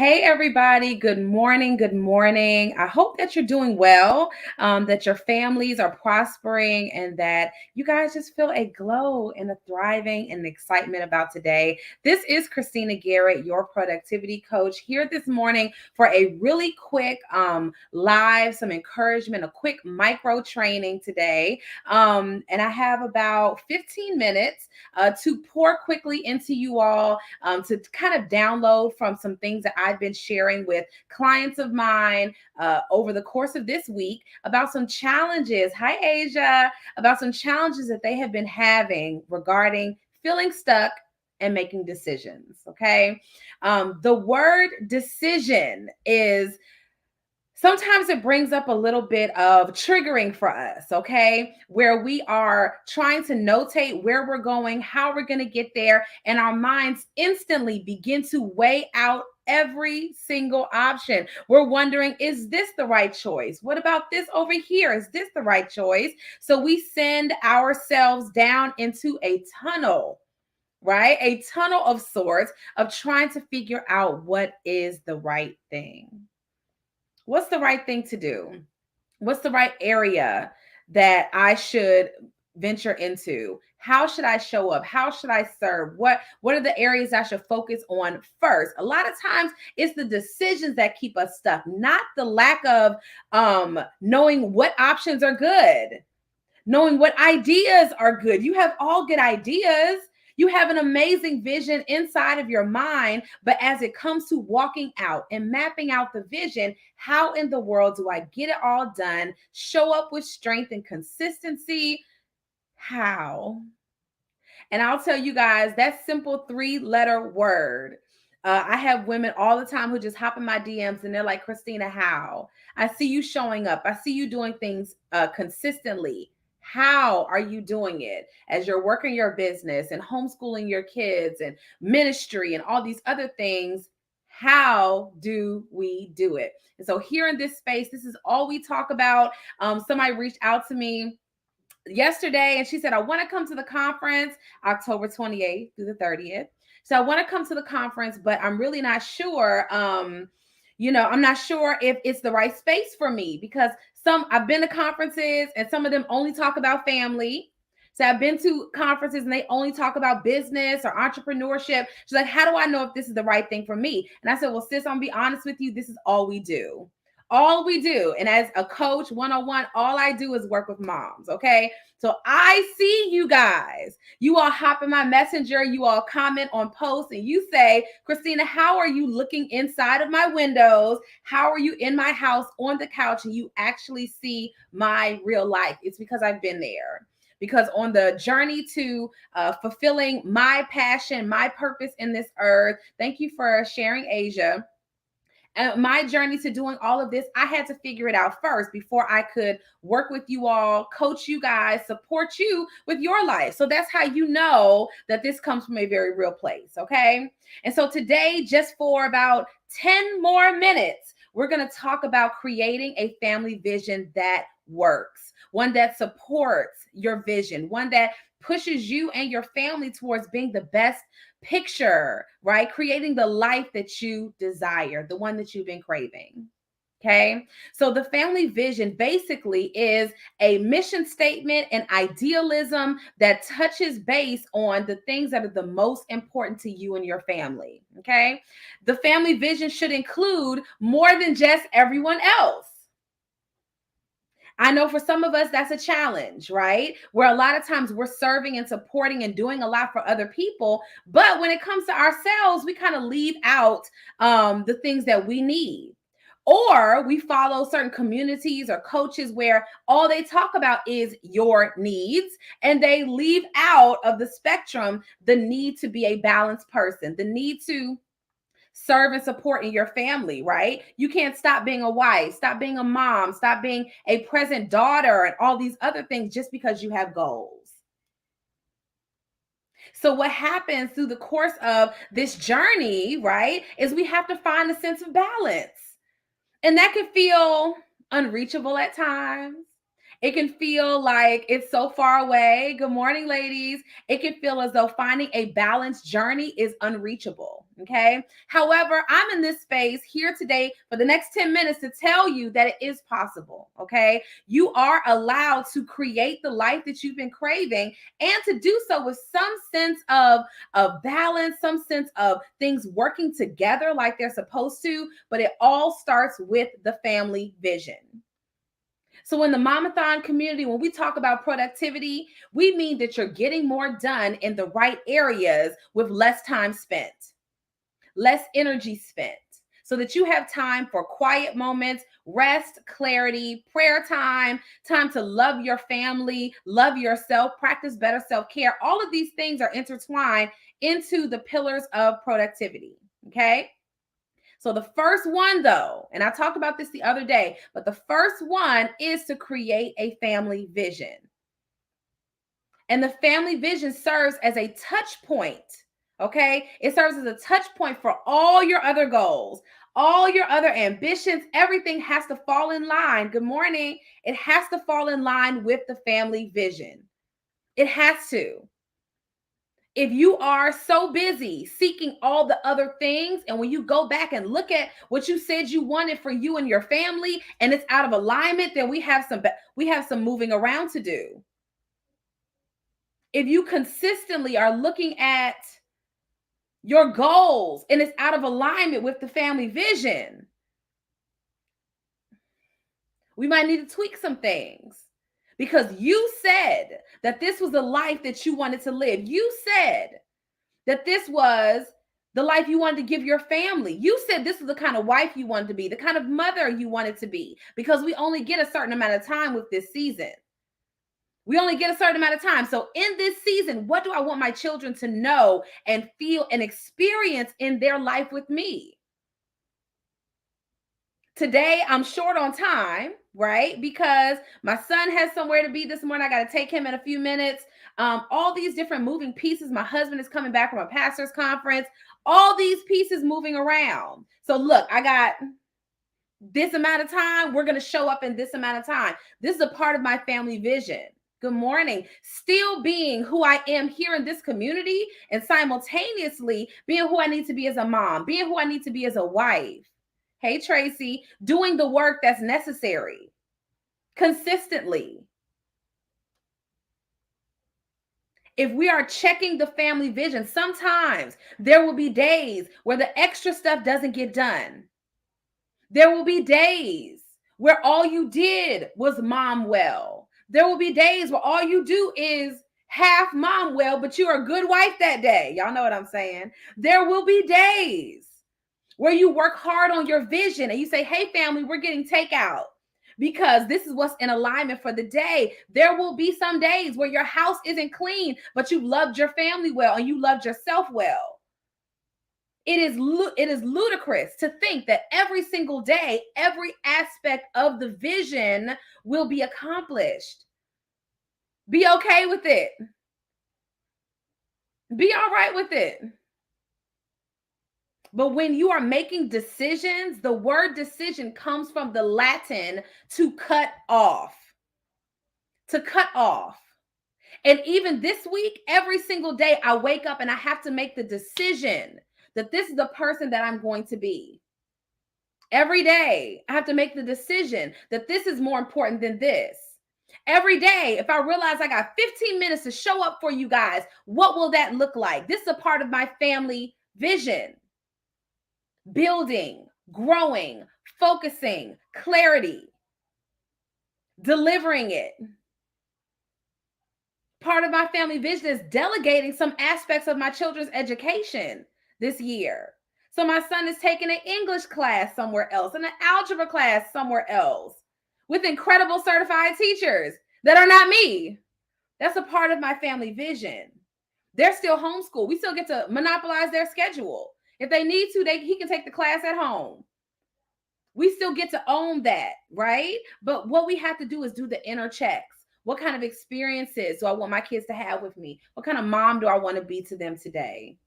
Hey, everybody. Good morning. Good morning. I hope that you're doing well, that your families are prospering, and that you guys just feel a glow and a thriving and excitement about today. This is Christina Garrett, your productivity coach, here this morning for a really quick live, some encouragement, a quick micro training today. And I have about 15 minutes to pour quickly into you all to kind of download from some things that I've been sharing with clients of mine over the course of this week about some challenges. Hi, Asia. About some challenges that they have been having regarding feeling stuck and making decisions. Okay. The word decision is sometimes it brings up a little bit of triggering for us, okay? Where we are trying to notate where we're going, how we're going to get there, and our minds instantly begin to weigh out every single option. We're wondering, is this the right choice? What about this over here? Is this the right choice? So we send ourselves down into a tunnel, right? A tunnel of sorts of trying to figure out what is the right thing. What's the right thing to do? What's the right area that I should venture into? How should I show up? How should I serve? What are the areas I should focus on first? A lot of times it's the decisions that keep us stuck, not the lack of knowing what options are good, knowing what ideas are good. You have all good ideas. You have an amazing vision inside of your mind, but as it comes to walking out and mapping out the vision, how in the world do I get it all done, show up with strength and consistency? How? And I'll tell you guys, that simple 3-letter word. I have women all the time who just hop in my DMs and they're like, Christina, how? I see you showing up. I see you doing things consistently. How are you doing it as you're working your business and homeschooling your kids and ministry and all these other things? How do we do it? And so, here in this space, this is all we talk about. Somebody reached out to me yesterday and she said, I want to come to the conference October 28th through the 30th. So I want to come to the conference, but I'm really not sure. I'm not sure if it's the right space for me because I've been to conferences and some of them only talk about family. So I've been to conferences and they only talk about business or entrepreneurship. She's like, how do I know if this is the right thing for me? And I said, well, sis, I'm gonna be honest with you. This is all we do. All we do. And as a coach 101, all I do is work with moms. Okay. So I see you guys. You all hop in my messenger. You all comment on posts and you say, Christina, how are you looking inside of my windows? How are you in my house on the couch? And you actually see my real life. It's because I've been there. Because on the journey to fulfilling my passion, my purpose in this earth, thank you for sharing, Asia. And my journey to doing all of this, I had to figure it out first before I could work with you all, coach you guys, support you with your life. So that's how you know that this comes from a very real place. Okay. And so today, just for about 10 more minutes, we're going to talk about creating a family vision that works, one that supports your vision, one that pushes you and your family towards being the best picture, right? Creating the life that you desire, the one that you've been craving. Okay. So the family vision basically is a mission statement and idealism that touches base on the things that are the most important to you and your family. Okay. The family vision should include more than just everyone else. I know for some of us, that's a challenge, right? Where a lot of times we're serving and supporting and doing a lot for other people. But when it comes to ourselves, we kind of leave out the things that we need. Or we follow certain communities or coaches where all they talk about is your needs, and they leave out of the spectrum the need to be a balanced person, the need to serve and support in your family, right? You can't stop being a wife, stop being a mom, stop being a present daughter, and all these other things just because you have goals. So, what happens through the course of this journey, right, is we have to find a sense of balance. And that can feel unreachable at times. It can feel like it's so far away. Good morning, ladies. It can feel as though finding a balanced journey is unreachable. Okay. However, I'm in this space here today for the next 10 minutes to tell you that it is possible. Okay. You are allowed to create the life that you've been craving and to do so with some sense of balance, some sense of things working together like they're supposed to. But it all starts with the family vision. So in the Mamathon community, when we talk about productivity, we mean that you're getting more done in the right areas with less time spent, less energy spent, so that you have time for quiet moments, rest, clarity, prayer time, time to love your family, love yourself, practice better self-care. All of these things are intertwined into the pillars of productivity. Okay. So the first one, though, and I talked about this the other day, but the first one is to create a family vision. And the family vision serves as a touch point. Okay. It serves as a touch point for all your other goals, all your other ambitions. Everything has to fall in line. Good morning. It has to fall in line with the family vision. It has to. If you are so busy seeking all the other things, and when you go back and look at what you said you wanted for you and your family and it's out of alignment, then we have some moving around to do. If you consistently are looking at your goals and it's out of alignment with the family vision, we might need to tweak some things. Because you said that this was the life that you wanted to live. You said that this was the life you wanted to give your family. You said this was the kind of wife you wanted to be, the kind of mother you wanted to be, because we only get a certain amount of time with this season. We only get a certain amount of time. So in this season, what do I want my children to know and feel and experience in their life with me? Today, I'm short on time, right? Because my son has somewhere to be this morning. I got to take him in a few minutes. All these different moving pieces. My husband is coming back from a pastor's conference. All these pieces moving around. So look, I got this amount of time. We're going to show up in this amount of time. This is a part of my family vision. Good morning. Still being who I am here in this community and simultaneously being who I need to be as a mom, being who I need to be as a wife. Hey, Tracy, doing the work that's necessary consistently. If we are checking the family vision, sometimes there will be days where the extra stuff doesn't get done. There will be days where all you did was mom well. There will be days where all you do is half mom well, but you're a good wife that day. Y'all know what I'm saying? There will be days where you work hard on your vision and you say, hey, family, we're getting takeout because this is what's in alignment for the day. There will be some days where your house isn't clean, but you loved your family well and you loved yourself well. It is ludicrous to think that every single day, every aspect of the vision will be accomplished. Be okay with it. Be all right with it. But when you are making decisions, the word decision comes from the Latin to cut off. To cut off. And even this week, every single day, I wake up and I have to make the decision that this is the person that I'm going to be. Every day, I have to make the decision that this is more important than this. Every day, if I realize I got 15 minutes to show up for you guys, what will that look like? This is a part of my family vision. Building, growing, focusing, clarity, delivering it. Part of my family vision is delegating some aspects of my children's education this year. So my son is taking an English class somewhere else and an algebra class somewhere else with incredible certified teachers that are not me. That's a part of my family vision. They're still homeschooled. We still get to monopolize their schedule. If they need to, he can take the class at home. We still get to own that, right? But what we have to do is do the inner checks. What kind of experiences do I want my kids to have with me? What kind of mom do I want to be to them today?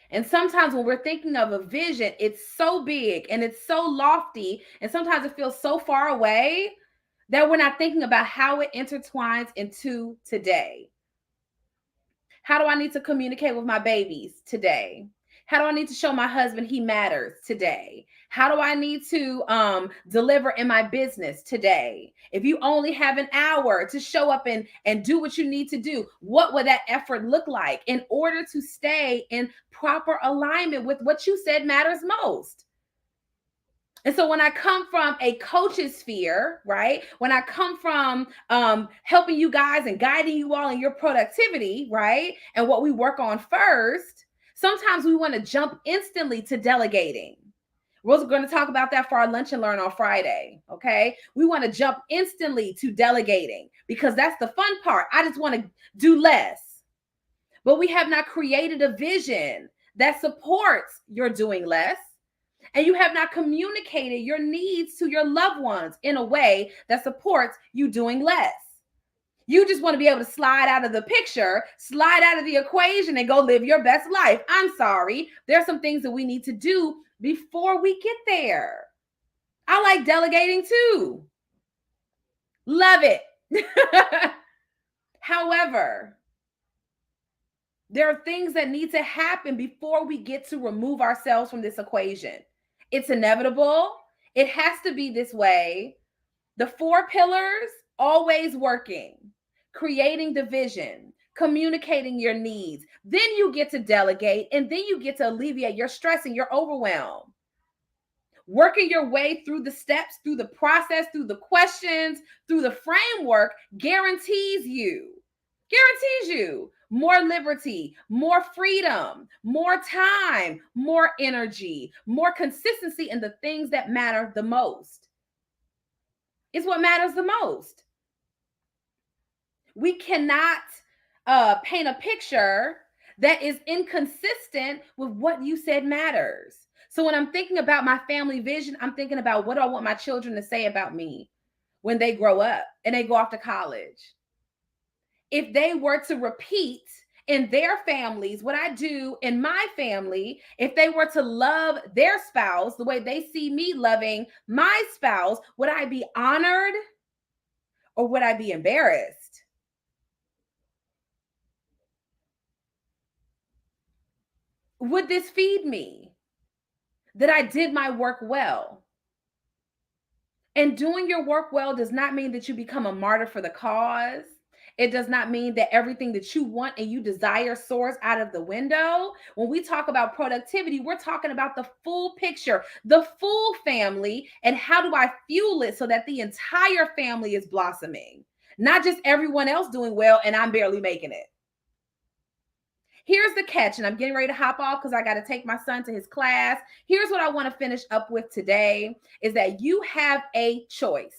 And sometimes when we're thinking of a vision, it's so big and it's so lofty, and sometimes it feels so far away that we're not thinking about how it intertwines into today. How do I need to communicate with my babies today? How do I need to show my husband he matters today? How do I need to deliver in my business today? If you only have an hour to show up and do what you need to do, what would that effort look like in order to stay in proper alignment with what you said matters most? And so when I come from a coach's sphere, right? When I come from helping you guys and guiding you all in your productivity, right? And what we work on first, sometimes we want to jump instantly to delegating. We're going to talk about that for our lunch and learn on Friday. Okay. We want to jump instantly to delegating because that's the fun part. I just want to do less. But we have not created a vision that supports your doing less. And you have not communicated your needs to your loved ones in a way that supports you doing less. You just want to be able to slide out of the picture, slide out of the equation, and go live your best life. I'm sorry. There's some things that we need to do before we get there. I like delegating too. Love it. However, there are things that need to happen before we get to remove ourselves from this equation. It's inevitable. It has to be this way. The 4 pillars, always working, creating the vision, communicating your needs. Then you get to delegate, and then you get to alleviate your stress and your overwhelm. Working your way through the steps, through the process, through the questions, through the framework guarantees you more liberty, more freedom, more time, more energy, more consistency in the things that matter the most. It's what matters the most. We cannot paint a picture that is inconsistent with what you said matters. So when I'm thinking about my family vision, I'm thinking about what do I want my children to say about me when they grow up and they go off to college. If they were to repeat in their families what I do in my family, if they were to love their spouse the way they see me loving my spouse, would I be honored or would I be embarrassed? Would this feed me that I did my work well? And doing your work well does not mean that you become a martyr for the cause. It does not mean that everything that you want and you desire soars out of the window. When we talk about productivity, we're talking about the full picture, the full family, and how do I fuel it so that the entire family is blossoming, not just everyone else doing well and I'm barely making it. Here's the catch, and I'm getting ready to hop off because I got to take my son to his class. Here's what I want to finish up with today is that you have a choice.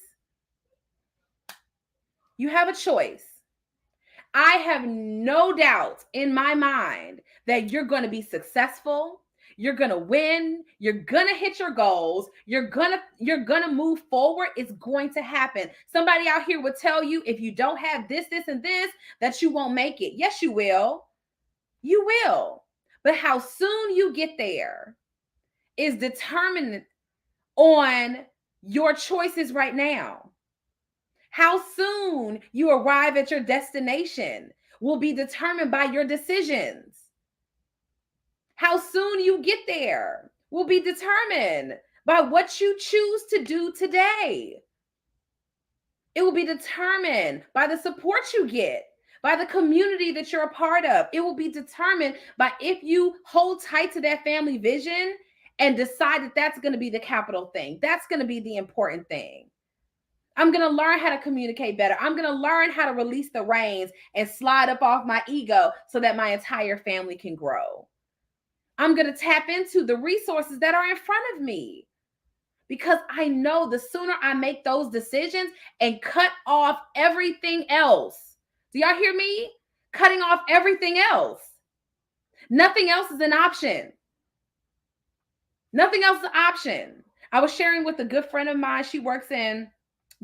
You have a choice. I have no doubt in my mind that you're going to be successful. You're going to win. You're going to hit your goals. You're going to move forward. It's going to happen. Somebody out here would tell you if you don't have this, this, and this, that you won't make it. Yes, you will. You will. But how soon you get there is determined on your choices right now. How soon you arrive at your destination will be determined by your decisions. How soon you get there will be determined by what you choose to do today. It will be determined by the support you get, by the community that you're a part of. It will be determined by if you hold tight to that family vision and decide that that's going to be the capital thing. That's going to be the important thing. I'm going to learn how to communicate better. I'm going to learn how to release the reins and slide up off my ego so that my entire family can grow. I'm going to tap into the resources that are in front of me because I know the sooner I make those decisions and cut off everything else. Do y'all hear me? Cutting off everything else. Nothing else is an option. Nothing else is an option. I was sharing with a good friend of mine. She works in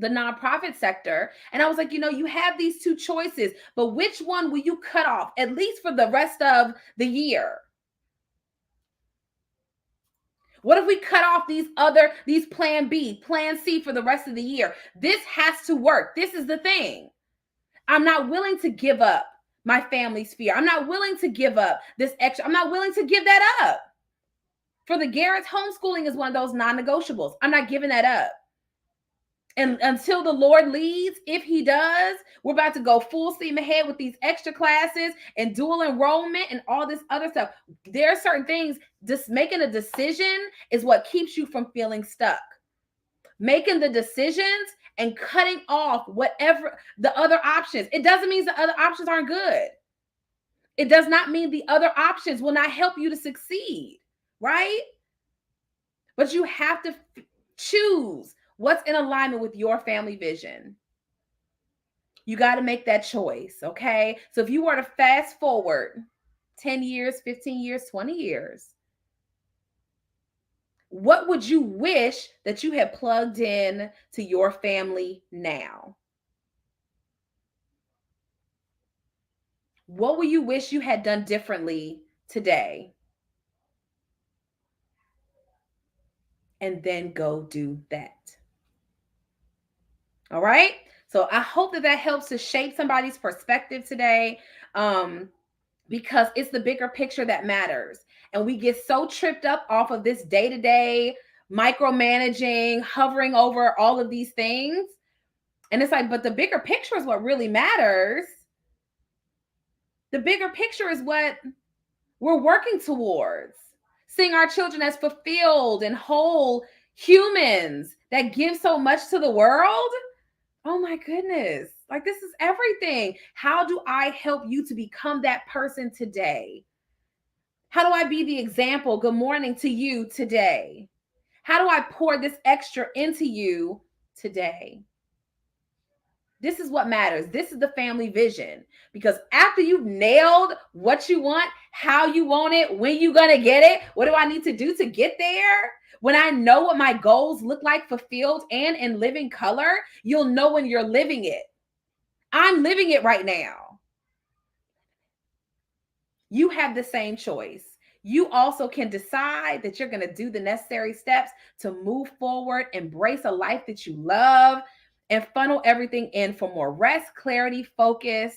the nonprofit sector. And I was like, you have these 2 choices, but which one will you cut off, at least for the rest of the year? What if we cut off these plan B, plan C for the rest of the year? This has to work. This is the thing. I'm not willing to give up my family sphere. I'm not willing to give up this extra. I'm not willing to give that up. For the Garrett's, homeschooling is one of those non-negotiables. I'm not giving that up. And until the Lord leads, if he does, we're about to go full steam ahead with these extra classes and dual enrollment and all this other stuff. There are certain things, just making a decision is what keeps you from feeling stuck. Making the decisions and cutting off whatever the other options. It doesn't mean the other options aren't good. It does not mean the other options will not help you to succeed, right? But you have to choose what's in alignment with your family vision. You got to make that choice, okay? So if you were to fast forward 10 years, 15 years, 20 years, what would you wish that you had plugged in to your family now? What will you wish you had done differently today? And then go do that. All right. So I hope that helps to shape somebody's perspective today, because it's the bigger picture that matters. And we get so tripped up off of this day-to-day micromanaging, hovering over all of these things. And it's like, but the bigger picture is what really matters. The bigger picture is what we're working towards. Seeing our children as fulfilled and whole humans that give so much to the world. Oh my goodness. Like, this is everything. How do I help you to become that person today? How do I be the example? Good morning to you today. How do I pour this extra into you today? This is what matters. This is the family vision. Because after you've nailed what you want, how you want it, when you're going to get it, what do I need to do to get there? When I know what my goals look like fulfilled and in living color, you'll know when you're living it. I'm living it right now. You have the same choice. You also can decide that you're going to do the necessary steps to move forward, embrace a life that you love, and funnel everything in for more rest, clarity, focus,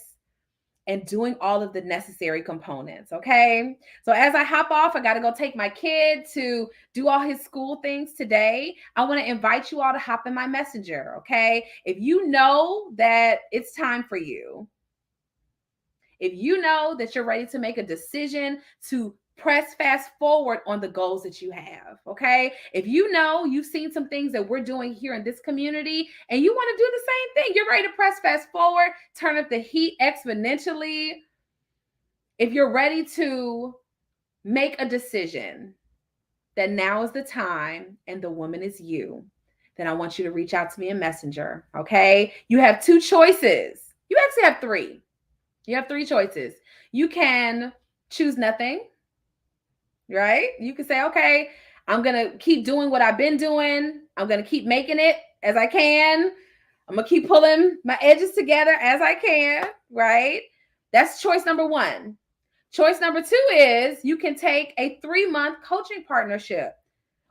and doing all of the necessary components. Okay. So as I hop off, I got to go take my kid to do all his school things today. I want to invite you all to hop in my messenger. Okay. If you know that it's time for you, if you know that you're ready to make a decision to press fast forward on the goals that you have, okay? If you know you've seen some things that we're doing here in this community and you want to do the same thing, you're ready to press fast forward, turn up the heat exponentially. If you're ready to make a decision that now is the time and the woman is you, then I want you to reach out to me in Messenger, okay? You have two choices. You actually have three. You have three choices. You can choose nothing, right? You can say, okay, I'm going to keep doing what I've been doing. I'm going to keep making it as I can. I'm going to keep pulling my edges together as I can, right? That's choice number one. Choice number two is you can take a 3-month coaching partnership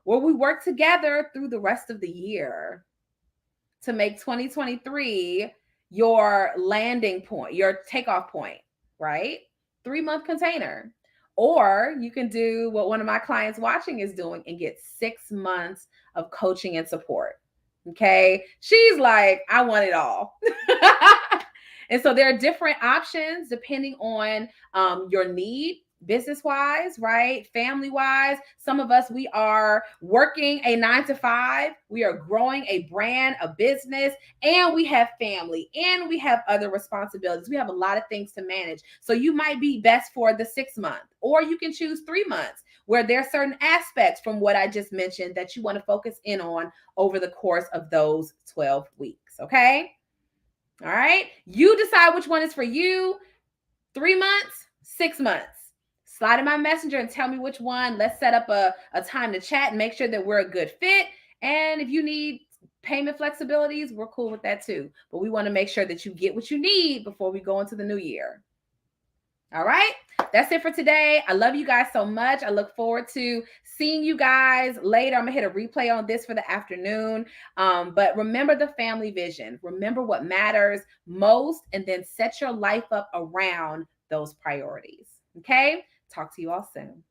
where we work together through the rest of the year to make 2023 your landing point, your takeoff point, right? 3-month container. Or you can do what one of my clients watching is doing and get 6 months of coaching and support. Okay. She's like, I want it all. And so there are different options depending on your need, business-wise, right? Family-wise. Some of us, we are working a 9-to-5. We are growing a brand, a business, and we have family, and we have other responsibilities. We have a lot of things to manage. So you might be best for the 6-month, or you can choose 3 months where there are certain aspects from what I just mentioned that you want to focus in on over the course of those 12 weeks. Okay. All right. You decide which one is for you. 3 months, 6 months. Slide in my messenger and tell me which one. Let's set up a time to chat and make sure that we're a good fit. And if you need payment flexibilities, we're cool with that too. But we want to make sure that you get what you need before we go into the new year. All right. That's it for today. I love you guys so much. I look forward to seeing you guys later. I'm going to hit a replay on this for the afternoon. But remember the family vision. Remember what matters most, and then set your life up around those priorities. Okay. Talk to you all soon.